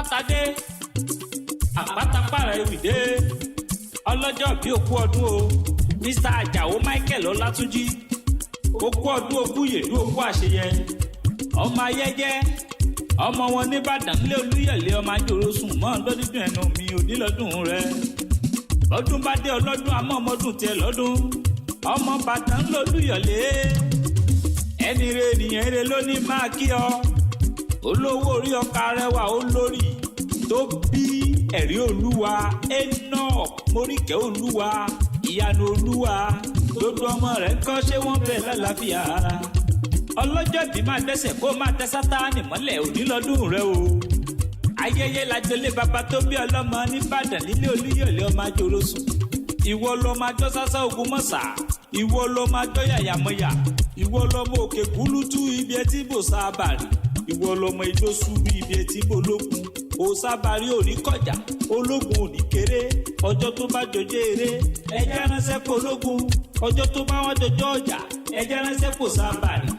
àpáta dé àpáta pààrà ewì dé ọlọ́jọ́ bí òkú ọdún o Mr. AJAO Michael Ọlátúnjí òkú ọdún ogún yèdú òkú àṣeyẹ ọmọ ayẹyẹ ọmọ wọn nìbàdàn nílé olúyẹ̀lé ọmọ àjòrò sùn mọ́ lọ́dún ẹnu mi ò ní lọ́dún rẹ ọdún bá dé ọlọ́dún àmọ́ ọmọdún tiẹ̀ lọ́dún ọmọ bàtàn lólúyẹ̀lé ẹni rẹ ènìyàn rẹ lóní máa kí ọ olówó orí ọkà rẹwà olórí tó bí ẹ̀rí olúwa Enoch Móríkẹ́ olúwa ìyanu olúwa gbogbo ọmọ rẹ̀ ń kọ́ ṣé wọ́n bẹ̀ lálàáfíà ọlọ́jọ́ bí máa dẹ́sẹ̀ kó máa tẹ Sátánì mọ́lẹ̀ òní lọ́dún rẹ o ayẹyẹ lajọlé bàbá tó bí ọlọ́mọ nìbàdàn nílé olúyọ̀lé ọmọ àjòrò sùn ìwọ lọmọ àjọ sásá ogun mọ́sà ìwọ lọmọ àjọ yàyàmọ́yà ìwọ lọmọ òkè kúlútú ibi ẹtí bò sábàrì ìwọ lọmọ ijó sùúrù ibi ẹtí bò lókun ó sábàrí òní kọjá ológun òní kéré ọjọ́ tó bá jọjọ́ eré ẹjẹ́ ránṣẹ́ kó ológun ọjọ́ tó bá wọn jọjọ́ ọjà ẹjẹ́ ránṣẹ́ kó sábàrì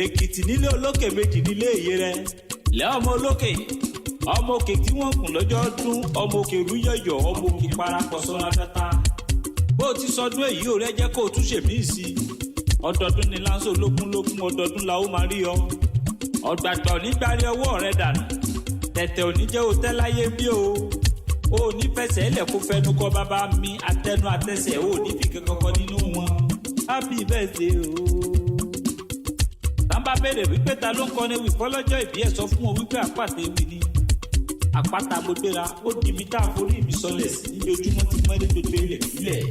èkìtì nílé olókè méjì nílé èyí rẹ lẹ́ ọmọ olókè ọmọ òkè tí wọ́n kùn lọ́jọ́ ọdún ọmọ òkè rúyọ̀yọ̀ ọmọ òkè parapọ̀ sọ́nà dáta bó ti sọdún èyí ò rẹ jẹ́ kó o tún ṣèmí sí i ọdọọdún ni láńsọ ológun ọdọọdún la ó máa rí ọ ọgbàgbà onígbàrí ọwọ́ rẹ dànù tẹ̀tẹ̀ òní jẹ́ òtẹ́ láyé bí o ní fẹsẹ̀ ẹlẹ̀ kó fẹnu kọ bàbá mi atẹnu àtẹsẹ̀ o ní fi kankan nínú wọn happy birthday o. tàǹbà béèrè wípé ta ló ń kọ́ni wí fọlọ́jọ́ ìbí ẹ̀ sọ fún wọn wípé àpáta ewì ni àpáta mo gbéra ó di mi tá a forí mi sọlẹ̀ sí ní ojúmọ́ tí mọ́lẹ́ gbogbo ilẹ̀ sílẹ̀.